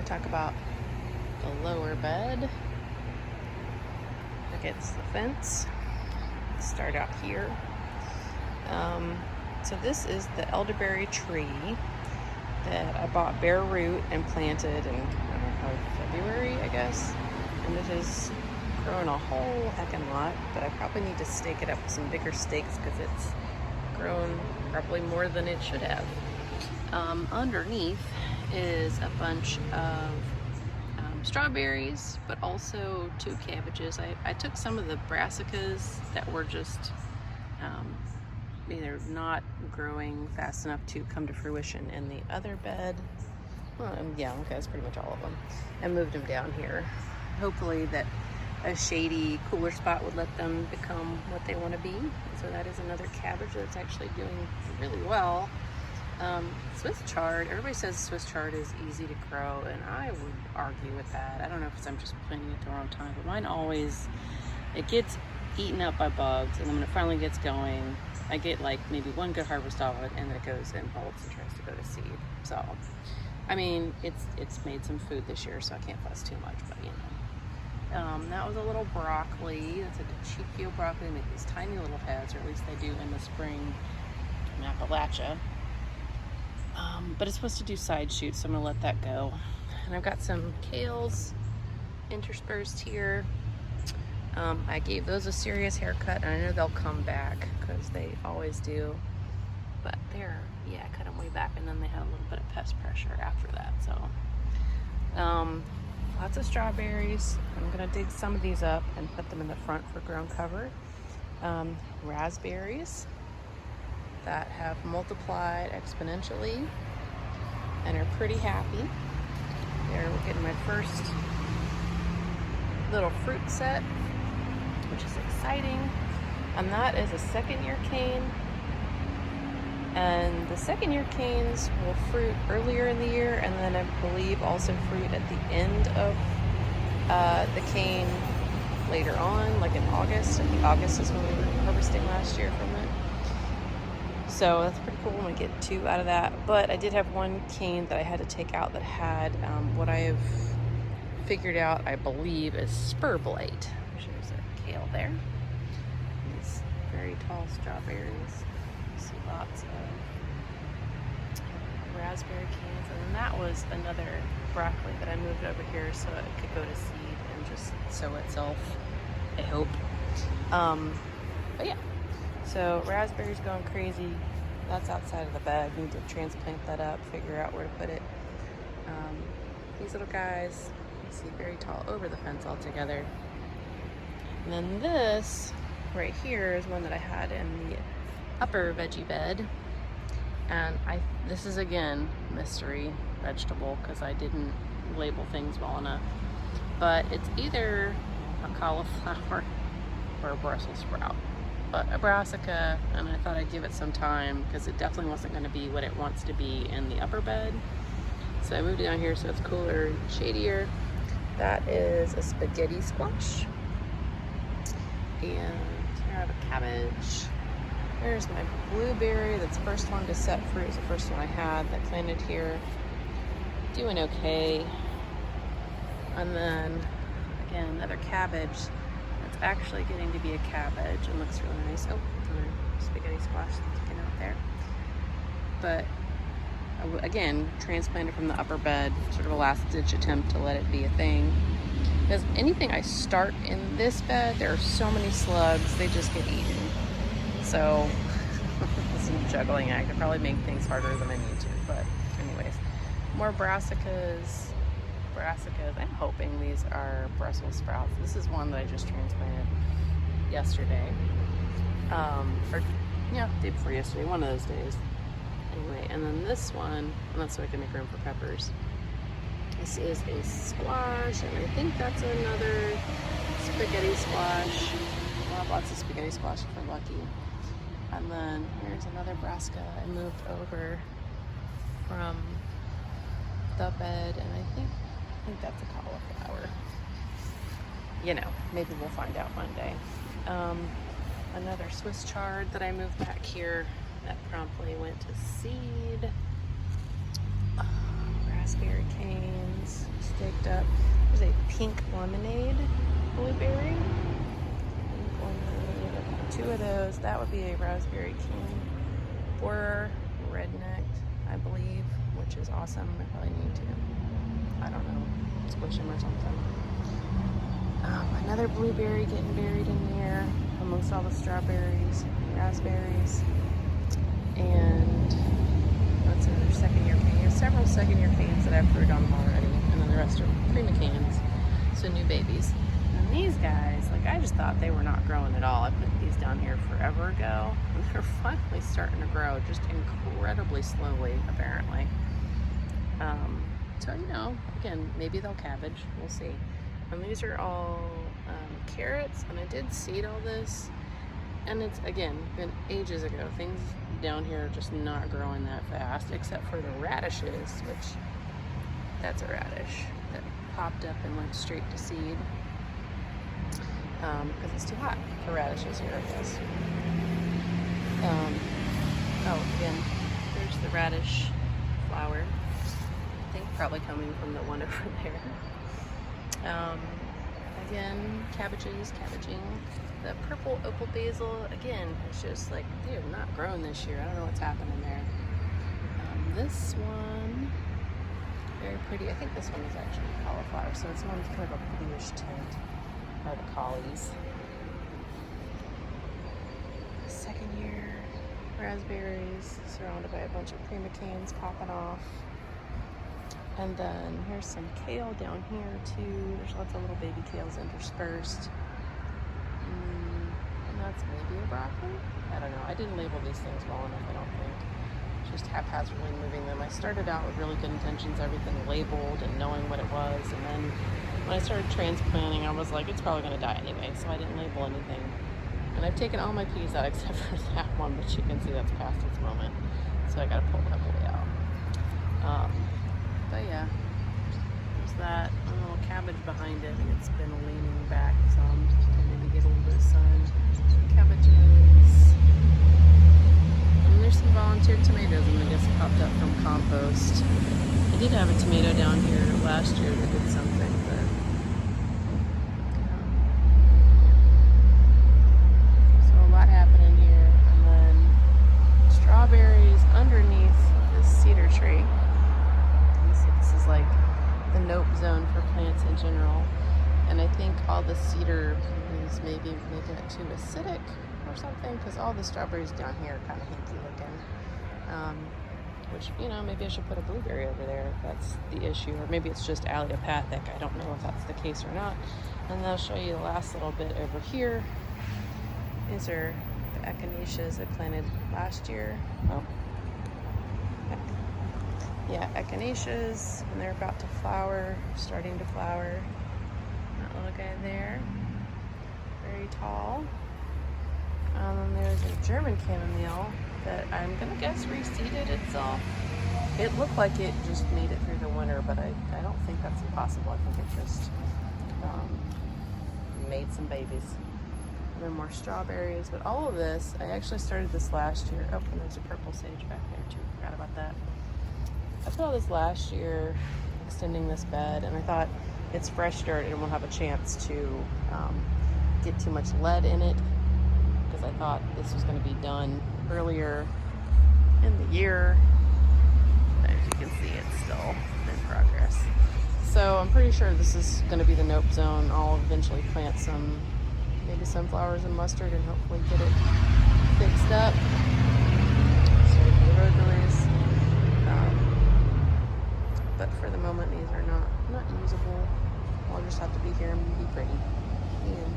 to talk about the lower bed against the fence. Let's start out here. So this is the elderberry tree that I bought bare root and planted in, I don't know, February, I guess. And it has grown a whole heckin' lot, but I probably need to stake it up with some bigger stakes because it's grown probably more than it should have. Underneath is a bunch of strawberries, but also 2 cabbages. I took some of the brassicas that were just either not growing fast enough to come to fruition in the other bed. Well, yeah, okay, that's pretty much all of them. And moved them down here. Hopefully that a shady, cooler spot would let them become what they want to be. So that is another cabbage that's actually doing really well. Swiss chard, everybody says Swiss chard is easy to grow, and I would argue with that. I don't know if I'm just planting it the wrong time, but mine always, it gets eaten up by bugs, and then when it finally gets going, I get like maybe one good harvest of it, and then it goes and bolts and tries to go to seed. So, I mean, it's made some food this year, so I can't fuss too much, but you know. That was a little broccoli. That's a Chiquio broccoli. They make these tiny little heads, or at least they do in the spring in Appalachia. But it's supposed to do side shoots, so I'm gonna let that go. And I've got some kales interspersed here. I gave those a serious haircut, and I know they'll come back because they always do. But they're, yeah, I cut them way back, and then they had a little bit of pest pressure after that. So, lots of strawberries. I'm gonna dig some of these up and put them in the front for ground cover. Raspberries that have multiplied exponentially and are pretty happy. We're getting my first little fruit set, which is exciting. And that is a 2nd-year cane. And the 2nd-year canes will fruit earlier in the year, and then I believe also fruit at the end of the cane later on, like in August. I think August is when we were harvesting last year from it. So that's pretty cool when we get 2 out of that. But I did have one cane that I had to take out that had what I have figured out, I believe, is spur blight. There's a kale there. These very tall strawberries. You see lots of raspberry canes. And then that was another broccoli that I moved over here so it could go to seed and just sow itself, I hope. But yeah. So raspberries going crazy. That's outside of the bed. Need to transplant that up, figure out where to put it. These little guys, you see, very tall over the fence altogether. And then this right here is one that I had in the upper veggie bed. And this is again mystery vegetable because I didn't label things well enough. But it's either a cauliflower or a Brussels sprout. But a brassica, and I thought I'd give it some time because it definitely wasn't going to be what it wants to be in the upper bed. So I moved it down here so it's cooler and shadier. That is a spaghetti squash. And here I have a cabbage. There's my blueberry. That's the first one to set fruit. It's the first one I had that planted here. Doing okay. And then, again, another cabbage. It's actually getting to be a cabbage and looks really nice. Oh, another spaghetti squash sticking out there. But again, transplanted from the upper bed, sort of a last-ditch attempt to let it be a thing. Because anything I start in this bed, there are so many slugs, they just get eaten. So it's a juggling act. I probably make things harder than I need to. But anyways, more brassicas. I'm hoping these are Brussels sprouts. This is one that I just transplanted yesterday. Day before yesterday, one of those days. Anyway, and then this one, and that's so I can make room for peppers. This is a squash, and I think that's another spaghetti squash. We'll have lots of spaghetti squash if we're lucky. And then here's another brassica I moved over from the bed, and I think that's a cauliflower. You know, maybe we'll find out one day. Another Swiss chard that I moved back here that promptly went to seed. Raspberry canes, staked up. There's a pink lemonade blueberry. Pink lemonade. 2 of those. That would be a raspberry king. Or rednecked, I believe, which is awesome. I probably need to, I don't know, squish him or something. Another blueberry getting buried in there amongst all the strawberries, raspberries, and that's another second-year cane. There's several second-year canes that have fruit on them already, and then the rest are prima canes, so new babies. And these guys, like, I just thought they were not growing at all. I put these down here forever ago, and they're finally starting to grow, just incredibly slowly, apparently. So, you know, again, maybe they'll cabbage. We'll see. And these are all carrots, and I did seed all this, and it's, again, been ages ago. Things down here are just not growing that fast, except for the radishes, which, that's a radish that popped up and went straight to seed, because it's too hot for radishes here, I guess. Oh, again, there's the radish flower. I think probably coming from the one over there. Again, cabbaging. The purple opal basil, again, it's just like, they have not grown this year. I don't know what's happening there. This one, very pretty. I think this one is actually cauliflower, so it's one kind of a bluish tint, are the collies. Second year raspberries, surrounded by a bunch of prima canes popping off. And then here's some kale down here too. There's lots of little baby kales interspersed. And that's maybe a broccoli? I don't know. I didn't label these things well enough, I don't think. Just haphazardly moving them. I started out with really good intentions, everything labeled and knowing what it was. And then when I started transplanting, I was like, it's probably going to die anyway, so I didn't label anything. And I've taken all my peas out except for that one, but you can see that's past its moment. So I got to pull that boy out. But yeah, there's that. A little cabbage behind it. I think it's been leaning back some to maybe get a little bit of sun. Cabbages. And there's some volunteer tomatoes, and I guess it popped up from compost. I did have a tomato down here last year that did something, but so a lot happening here. And then strawberries underneath this cedar tree. This is like the nope zone for plants in general, and I think all the cedar is maybe making it too acidic or something, because all the strawberries down here are kind of hinky looking, which, you know, maybe I should put a blueberry over there if that's the issue, or maybe it's just allelopathic. I don't know if that's the case or not. And then I'll show you the last little bit over here. These are the echinacеas I planted last year. Oh. Yeah, echinacеas, and they're about to flower, starting to flower. That little guy there, very tall. And then there's a German chamomile that I'm gonna guess reseeded itself. It looked like it just made it through the winter, but I don't think that's impossible. I think it just made some babies. And then more strawberries, but all of this, I actually started this last year. Oh, and there's a purple sage back there too, forgot about that. I put all this last year, extending this bed, and I thought it's fresh dirt and it won't have a chance to get too much lead in it, because I thought this was going to be done earlier in the year. As you can see, it's still in progress. So I'm pretty sure this is going to be the nope zone. I'll eventually plant some, maybe sunflowers and mustard, and hopefully get it fixed up. Sorry for the road noise. But for the moment, these are not usable. I'll just have to be here and be pretty. And